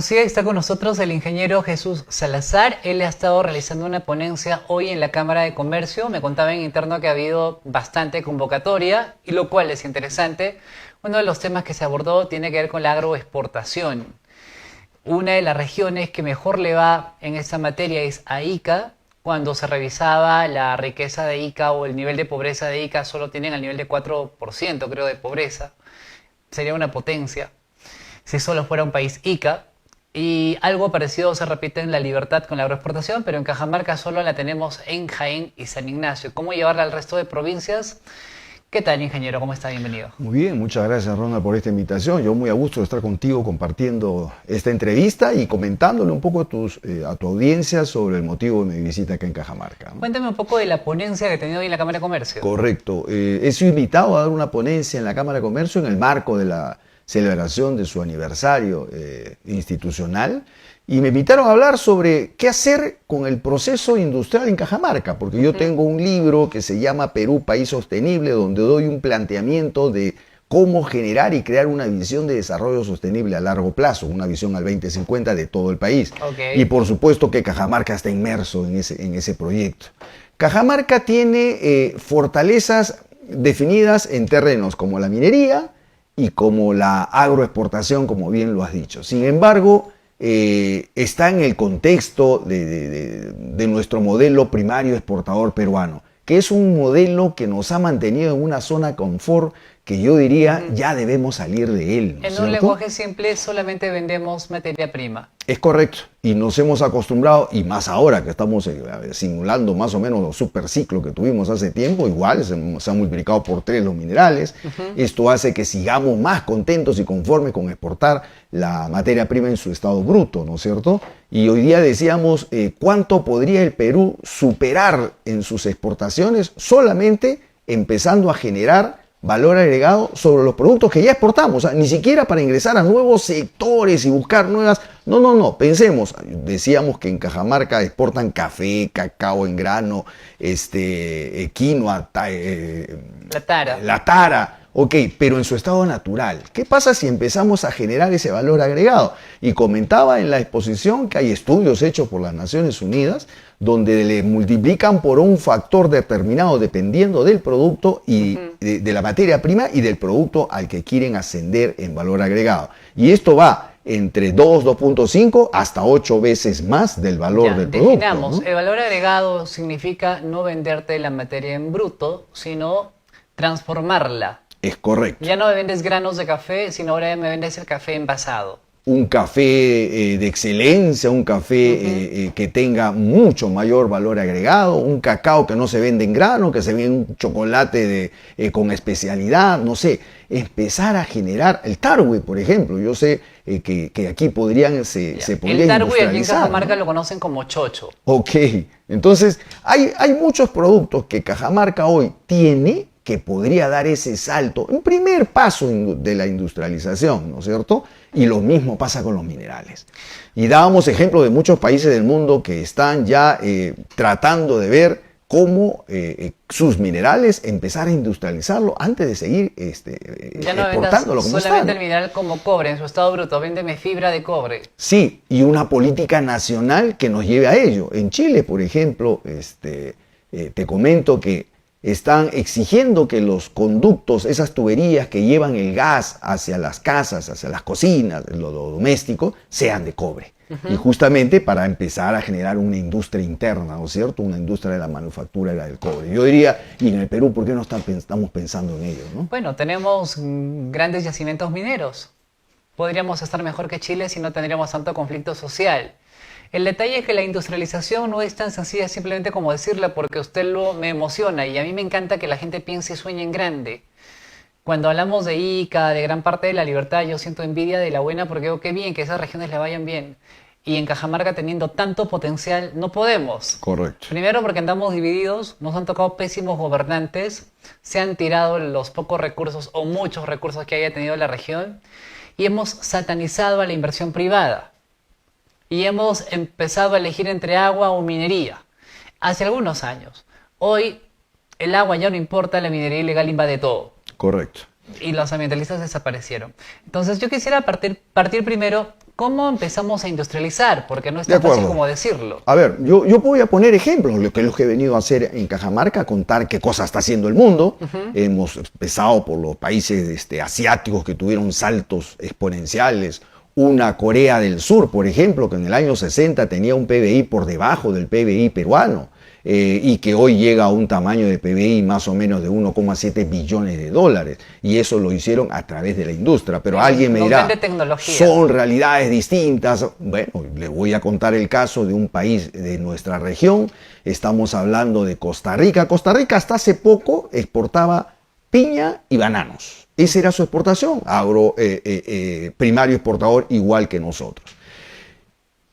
Sí, está con nosotros el ingeniero Jesús Salazar. Él ha estado realizando una ponencia hoy en la Cámara de Comercio. Me contaba en interno que ha habido bastante convocatoria, y lo cual es interesante. Uno de los temas que se abordó tiene que ver con la agroexportación. Una de las regiones que mejor le va en esta materia es a Ica. Cuando se revisaba la riqueza de Ica o el nivel de pobreza de Ica, solo tienen el nivel de 4%, creo, de pobreza. Sería una potencia si solo fuera un país Ica. Y algo parecido se repite en La Libertad con la agroexportación, pero en Cajamarca solo la tenemos en Jaén y San Ignacio. ¿Cómo llevarla al resto de provincias? ¿Qué tal, ingeniero? ¿Cómo está? Bienvenido. Muy bien, muchas gracias, Ronald, por esta invitación. Yo muy a gusto de estar contigo compartiendo esta entrevista y comentándole un poco a tu audiencia sobre el motivo de mi visita acá en Cajamarca, ¿no? Cuéntame un poco de la ponencia que he tenido hoy en la Cámara de Comercio. Correcto. He sido invitado a dar una ponencia en la Cámara de Comercio en el marco de la celebración de su aniversario institucional, y me invitaron a hablar sobre qué hacer con el proceso industrial en Cajamarca, porque yo tengo un libro que se llama Perú, País Sostenible, donde doy un planteamiento de cómo generar y crear una visión de desarrollo sostenible a largo plazo, una visión al 2050 de todo el país. Okay. Y por supuesto que Cajamarca está inmerso en ese proyecto. Cajamarca tiene fortalezas definidas en terrenos como la minería y como la agroexportación, como bien lo has dicho. Sin embargo, está en el contexto de nuestro modelo primario exportador peruano, que es un modelo que nos ha mantenido en una zona confort que yo diría ya debemos salir de él, ¿no es En un cierto? lenguaje simple, solamente vendemos materia prima. Es correcto, y nos hemos acostumbrado, y más ahora que estamos simulando más o menos los superciclos que tuvimos hace tiempo, igual se han multiplicado por 3 los minerales. Esto hace que sigamos más contentos y conformes con exportar la materia prima en su estado bruto, ¿no es cierto? Y hoy día decíamos, ¿cuánto podría el Perú superar en sus exportaciones solamente empezando a generar valor agregado sobre los productos que ya exportamos? O sea, ni siquiera para ingresar a nuevos sectores y buscar nuevas... No, pensemos, decíamos que en Cajamarca exportan café, cacao en grano, quinoa, la tara. Ok, pero en su estado natural. ¿Qué pasa si empezamos a generar ese valor agregado? Y comentaba en la exposición que hay estudios hechos por las Naciones Unidas donde le multiplican por un factor determinado dependiendo del producto y de la materia prima y del producto al que quieren ascender en valor agregado. Y esto va entre 2, 2.5 hasta 8 veces más del valor del producto. Definamos, ¿no? el valor agregado significa no venderte la materia en bruto, sino transformarla. Es correcto. Ya no me vendes granos de café, sino ahora me vendes el café envasado. Un café de excelencia, un café que tenga mucho mayor valor agregado, un cacao que no se vende en grano, que se vende un chocolate con especialidad, no sé, empezar a generar el tarwe, por ejemplo. Yo sé que aquí se podría industrializar. El tarwe aquí en Cajamarca, ¿no? Lo conocen como chocho. Ok, entonces hay muchos productos que Cajamarca hoy tiene que podría dar ese salto, un primer paso de la industrialización, ¿no es cierto? Y lo mismo pasa con los minerales. Y dábamos ejemplo de muchos países del mundo que están ya tratando de ver cómo sus minerales empezar a industrializarlo antes de seguir ya no exportándolo como solamente el mineral como cobre en su estado bruto, véndeme fibra de cobre. Sí, y una política nacional que nos lleve a ello. En Chile, por ejemplo, te comento que están exigiendo que los conductos, esas tuberías que llevan el gas hacia las casas, hacia las cocinas, lo doméstico, sean de cobre. Y justamente para empezar a generar una industria interna, ¿no es cierto? Una industria de la manufactura del cobre. Yo diría, y en el Perú, ¿por qué no estamos pensando en ello, ¿no? Bueno, tenemos grandes yacimientos mineros. Podríamos estar mejor que Chile si no tendríamos tanto conflicto social. El detalle es que la industrialización no es tan sencilla simplemente como decirla, porque usted me emociona y a mí me encanta que la gente piense y sueñe en grande. Cuando hablamos de Ica, de gran parte de La Libertad, yo siento envidia de la buena porque digo, qué bien que esas regiones le vayan bien. Y en Cajamarca, teniendo tanto potencial, no podemos. Correcto. Primero porque andamos divididos, nos han tocado pésimos gobernantes, se han tirado los pocos recursos o muchos recursos que haya tenido la región y hemos satanizado a la inversión privada. Y hemos empezado a elegir entre agua o minería hace algunos años. Hoy el agua ya no importa, la minería ilegal invade todo. Correcto. Y los ambientalistas desaparecieron. Entonces yo quisiera partir primero ¿Cómo empezamos a industrializar? Porque no es De tan fácil acuerdo. como decirlo. A ver, yo voy a poner ejemplos, lo que he venido a hacer en Cajamarca, contar qué cosas está haciendo el mundo. Hemos empezado por los países asiáticos que tuvieron saltos exponenciales. Una Corea del Sur, por ejemplo, que en el año 60 tenía un PBI por debajo del PBI peruano y que hoy llega a un tamaño de PBI más o menos de 1,7 billones de dólares. Y eso lo hicieron a través de la industria. Pero alguien me dirá, son realidades distintas. Bueno, le voy a contar el caso de un país de nuestra región. Estamos hablando de Costa Rica. Costa Rica hasta hace poco exportaba piña y bananos. Esa era su exportación, primario exportador igual que nosotros.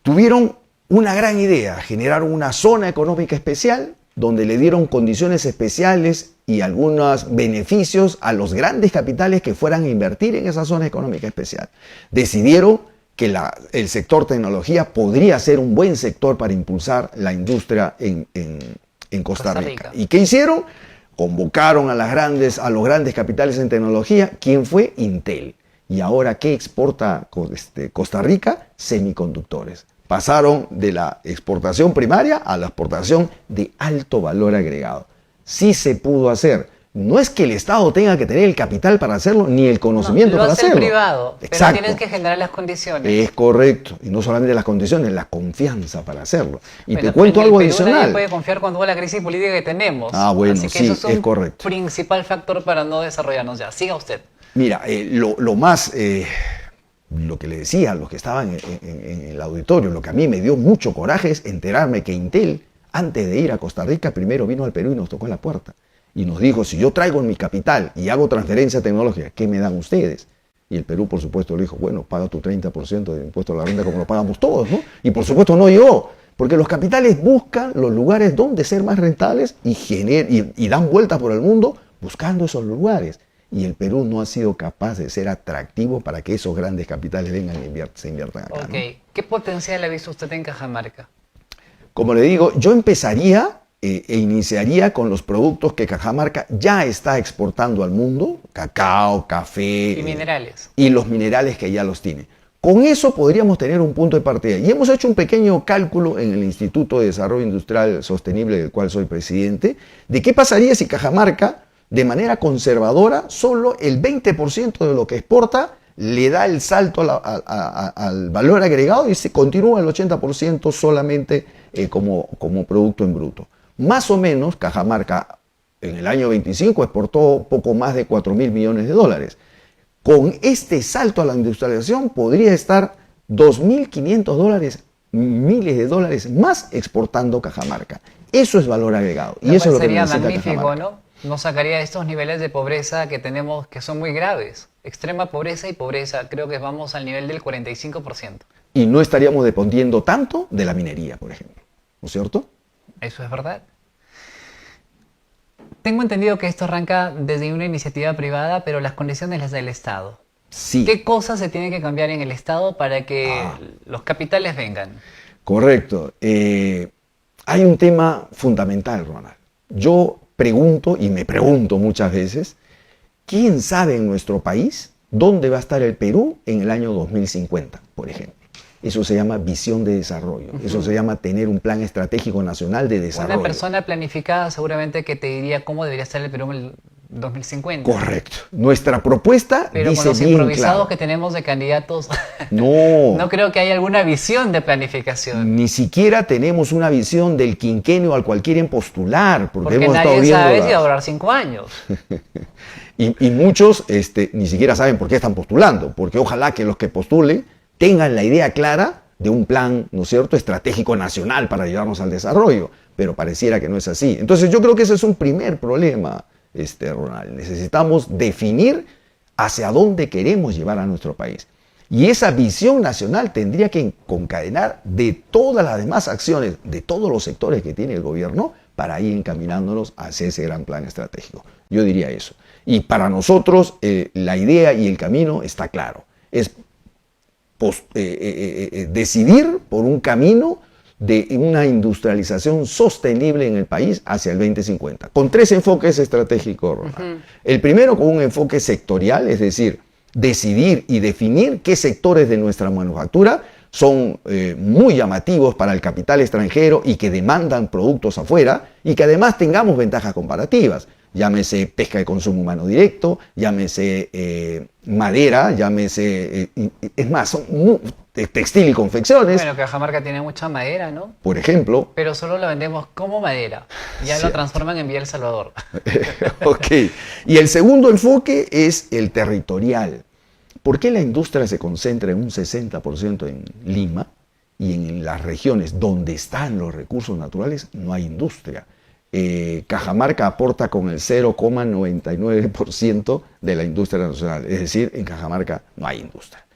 Tuvieron una gran idea, generaron una zona económica especial donde le dieron condiciones especiales y algunos beneficios a los grandes capitales que fueran a invertir en esa zona económica especial. Decidieron que el sector tecnología podría ser un buen sector para impulsar la industria en Costa Rica. ¿Y qué hicieron? Convocaron a los grandes capitales en tecnología. ¿Quién fue? Intel. ¿Y ahora qué exporta Costa Rica? Semiconductores. Pasaron de la exportación primaria a la exportación de alto valor agregado. Sí se pudo hacer. No es que el Estado tenga que tener el capital para hacerlo, ni el conocimiento para hacerlo. Lo hace el privado, Exacto. Pero tienes que generar las condiciones. Es correcto. Y no solamente las condiciones, la confianza para hacerlo. Y te cuento algo adicional. Nadie puede confiar con toda la crisis política que tenemos. Ah, bueno, así que sí, eso es un correcto. Principal factor para no desarrollarnos ya. Siga usted. Mira, lo que le decía a los que estaban en el auditorio, lo que a mí me dio mucho coraje es enterarme que Intel, antes de ir a Costa Rica, primero vino al Perú y nos tocó la puerta. Y nos dijo, si yo traigo mi capital y hago transferencia tecnológica, ¿qué me dan ustedes? Y el Perú, por supuesto, le dijo, bueno, paga tu 30% de impuesto a la renta como lo pagamos todos, ¿no? Y por supuesto no llegó, porque los capitales buscan los lugares donde ser más rentables y dan vueltas por el mundo buscando esos lugares. Y el Perú no ha sido capaz de ser atractivo para que esos grandes capitales vengan y se inviertan acá. Ok. ¿No? ¿Qué potencial ha visto usted en Cajamarca? Como le digo, yo empezaría e iniciaría con los productos que Cajamarca ya está exportando al mundo, cacao, café y minerales. Y los minerales que ya los tiene. Con eso podríamos tener un punto de partida. Y hemos hecho un pequeño cálculo en el Instituto de Desarrollo Industrial Sostenible, del cual soy presidente, de qué pasaría si Cajamarca, de manera conservadora, solo el 20% de lo que exporta le da el salto al valor agregado y se continúa el 80% solamente como producto en bruto. Más o menos, Cajamarca en el año 25 exportó poco más de 4.000 millones de dólares. Con este salto a la industrialización podría estar 2.500 dólares, miles de dólares más exportando Cajamarca. Eso es valor agregado. Y eso es lo que necesita magnífico, Cajamarca. ¿no? Nos sacaría estos niveles de pobreza que tenemos, que son muy graves. Extrema pobreza y pobreza, creo que vamos al nivel del 45%. Y no estaríamos dependiendo tanto de la minería, por ejemplo. ¿No es cierto? Eso es verdad. Tengo entendido que esto arranca desde una iniciativa privada, pero las condiciones las da el Estado. Sí. ¿Qué cosas se tienen que cambiar en el Estado para que los capitales vengan? Correcto. Hay un tema fundamental, Ronald. Yo pregunto, y me pregunto muchas veces, ¿quién sabe en nuestro país dónde va a estar el Perú en el año 2050, por ejemplo? Eso se llama visión de desarrollo. Eso se llama tener un plan estratégico nacional de desarrollo. Una persona planificada seguramente que te diría cómo debería estar el Perú en el 2050. Correcto. Nuestra propuesta pero dice con los bien improvisados claro. que tenemos de candidatos, No creo que haya alguna visión de planificación. Ni siquiera tenemos una visión del quinquenio al cual quieren postular, porque hemos estado nadie viendo sabe si va a durar 5 años. y muchos ni siquiera saben por qué están postulando, porque ojalá que los que postulen tengan la idea clara de un plan, ¿no es cierto?, estratégico nacional para llevarnos al desarrollo, pero pareciera que no es así. Entonces yo creo que ese es un primer problema, Ronald. Necesitamos definir hacia dónde queremos llevar a nuestro país. Y esa visión nacional tendría que concadenar de todas las demás acciones, de todos los sectores que tiene el gobierno, para ir encaminándonos hacia ese gran plan estratégico. Yo diría eso. Y para nosotros la idea y el camino está claro. Es decidir por un camino de una industrialización sostenible en el país hacia el 2050, con 3 enfoques estratégicos, Ronald. El primero con un enfoque sectorial, es decir, decidir y definir qué sectores de nuestra manufactura son muy llamativos para el capital extranjero y que demandan productos afuera y que además tengamos ventajas comparativas. Llámese pesca de consumo humano directo, llámese madera, llámese, es más, textil y confecciones. Bueno, Cajamarca tiene mucha madera, ¿no? Por ejemplo. Pero solo lo vendemos como madera. Ya Cierto. lo transforman en Vía El Salvador. Ok. Y el segundo enfoque es el territorial. ¿Por qué la industria se concentra en un 60% en Lima y en las regiones donde están los recursos naturales no hay industria? Cajamarca aporta con el 0,99% de la industria nacional, es decir, en Cajamarca no hay industria.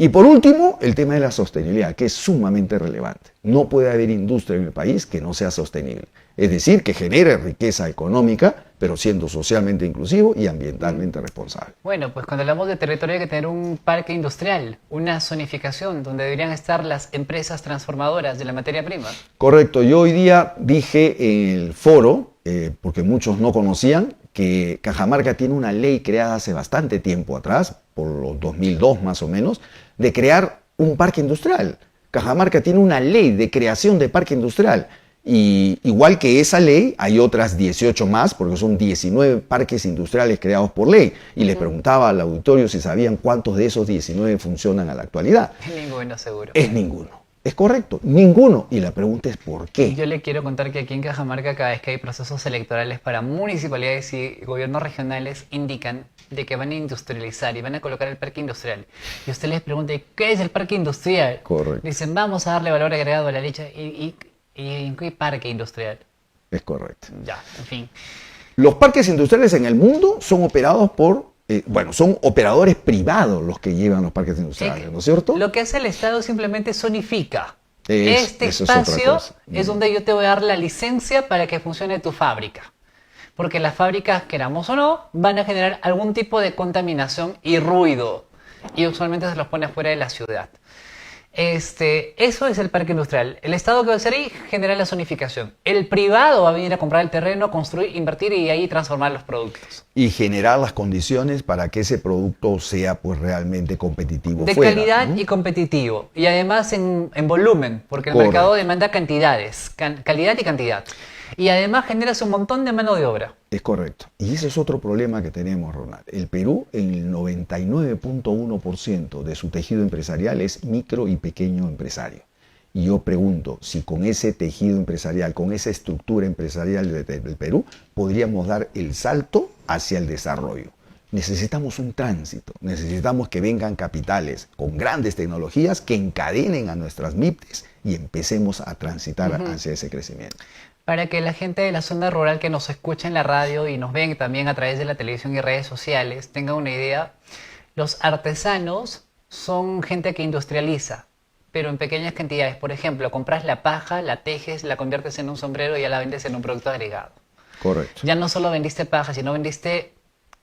Y por último, el tema de la sostenibilidad, que es sumamente relevante. No puede haber industria en el país que no sea sostenible, es decir, que genere riqueza económica, pero siendo socialmente inclusivo y ambientalmente responsable. Bueno, pues cuando hablamos de territorio hay que tener un parque industrial, una zonificación donde deberían estar las empresas transformadoras de la materia prima. Correcto, yo hoy día dije en el foro, porque muchos no conocían, que Cajamarca tiene una ley creada hace bastante tiempo atrás, por los 2002 más o menos, de crear un parque industrial. Cajamarca tiene una ley de creación de parque industrial. Y igual que esa ley, hay otras 18 más, porque son 19 parques industriales creados por ley. Y les preguntaba al auditorio si sabían cuántos de esos 19 funcionan a la actualidad. Ninguno, seguro. Es ninguno. Es correcto, ninguno. Y la pregunta es ¿por qué? Yo le quiero contar que aquí en Cajamarca, cada vez que hay procesos electorales para municipalidades y gobiernos regionales, indican de que van a industrializar y van a colocar el parque industrial. Y usted les pregunta, ¿qué es el parque industrial? Correcto. Dicen, vamos a darle valor agregado a la leche. ¿Y en qué parque industrial? Es correcto. Ya, en fin. Los parques industriales en el mundo son operados por, son operadores privados los que llevan los parques industriales, ¿no es cierto? Lo que hace el Estado simplemente zonifica. Eso es otra espacio cosa. es donde yo te voy a dar la licencia para que funcione tu fábrica. Porque las fábricas, queramos o no, van a generar algún tipo de contaminación y ruido. Y usualmente se los pone afuera de la ciudad. Eso es el parque industrial. El Estado, que va a hacer ahí, genera la zonificación. El privado va a venir a comprar el terreno, construir, invertir y ahí transformar los productos. Y generar las condiciones para que ese producto sea pues realmente competitivo. De fuera, calidad, ¿no? y competitivo. Y además en volumen, porque el Correcto. mercado demanda cantidades, calidad y cantidad. Y además generas un montón de mano de obra. Es correcto. Y ese es otro problema que tenemos, Ronald. El Perú, en el 99.1% de su tejido empresarial es micro y pequeño empresario. Y yo pregunto si con ese tejido empresarial, con esa estructura empresarial del Perú, podríamos dar el salto hacia el desarrollo. Necesitamos un tránsito, necesitamos que vengan capitales con grandes tecnologías que encadenen a nuestras MIPTES y empecemos a transitar hacia ese crecimiento. Para que la gente de la zona rural que nos escucha en la radio y nos ven también a través de la televisión y redes sociales tenga una idea, los artesanos son gente que industrializa, pero en pequeñas cantidades. Por ejemplo, compras la paja, la tejes, la conviertes en un sombrero y ya la vendes en un producto agregado. Correcto. Ya no solo vendiste paja, sino vendiste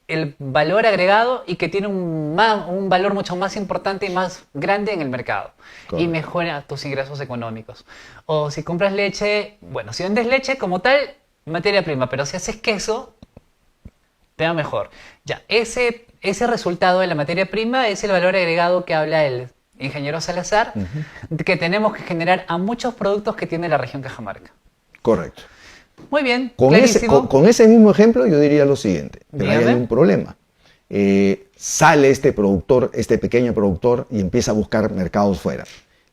el valor agregado y que tiene un valor mucho más importante y más grande en el mercado. Correcto. Y mejora tus ingresos económicos. O si compras leche, bueno, si vendes leche como tal, materia prima, pero si haces queso, te va mejor. Ya, ese resultado de la materia prima es el valor agregado que habla el ingeniero Salazar, que tenemos que generar a muchos productos que tiene la región Cajamarca. Correcto. Muy bien, con ese mismo ejemplo yo diría lo siguiente, pero hay un problema. Sale este productor, este pequeño productor, y empieza a buscar mercados fuera.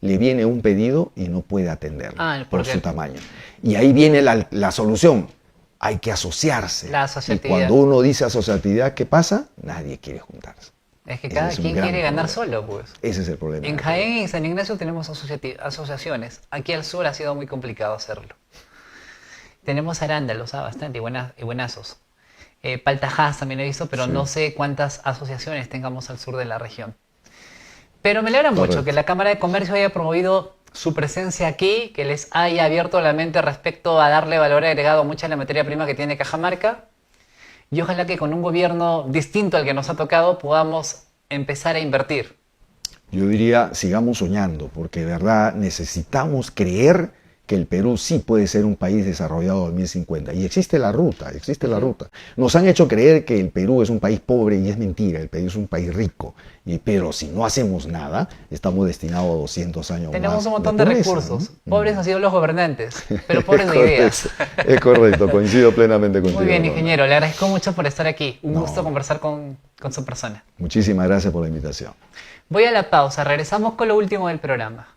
Le viene un pedido y no puede atenderlo por su tamaño. Y ahí viene la solución. Hay que asociarse. La asociatividad. Y cuando uno dice asociatividad, ¿qué pasa? Nadie quiere juntarse. Es que cada quien quiere ganar solo, pues. Ese es el problema. En Jaén y en San Ignacio tenemos asociaciones. Aquí al sur ha sido muy complicado hacerlo. Tenemos arándalos, bastante, y buenazos. Paltajás también he visto, pero no sé cuántas asociaciones tengamos al sur de la región. Pero me alegra mucho que la Cámara de Comercio haya promovido su presencia aquí, que les haya abierto la mente respecto a darle valor agregado a mucha de la materia prima que tiene Cajamarca. Y ojalá que con un gobierno distinto al que nos ha tocado podamos empezar a invertir. Yo diría, sigamos soñando, porque de verdad necesitamos creer que el Perú sí puede ser un país desarrollado en 2050. Y existe la ruta, existe la ruta. Nos han hecho creer que el Perú es un país pobre y es mentira, el Perú es un país rico. Pero si no hacemos nada, estamos destinados a 200 años más. Tenemos un montón de pobreza, recursos. ¿no? Pobres han sido los gobernantes, pero pobres de ideas. Es correcto, coincido plenamente contigo. Muy bien, Ronald. ingeniero, le agradezco mucho por estar aquí. Un gusto conversar con su persona. Muchísimas gracias por la invitación. Voy a la pausa, regresamos con lo último del programa.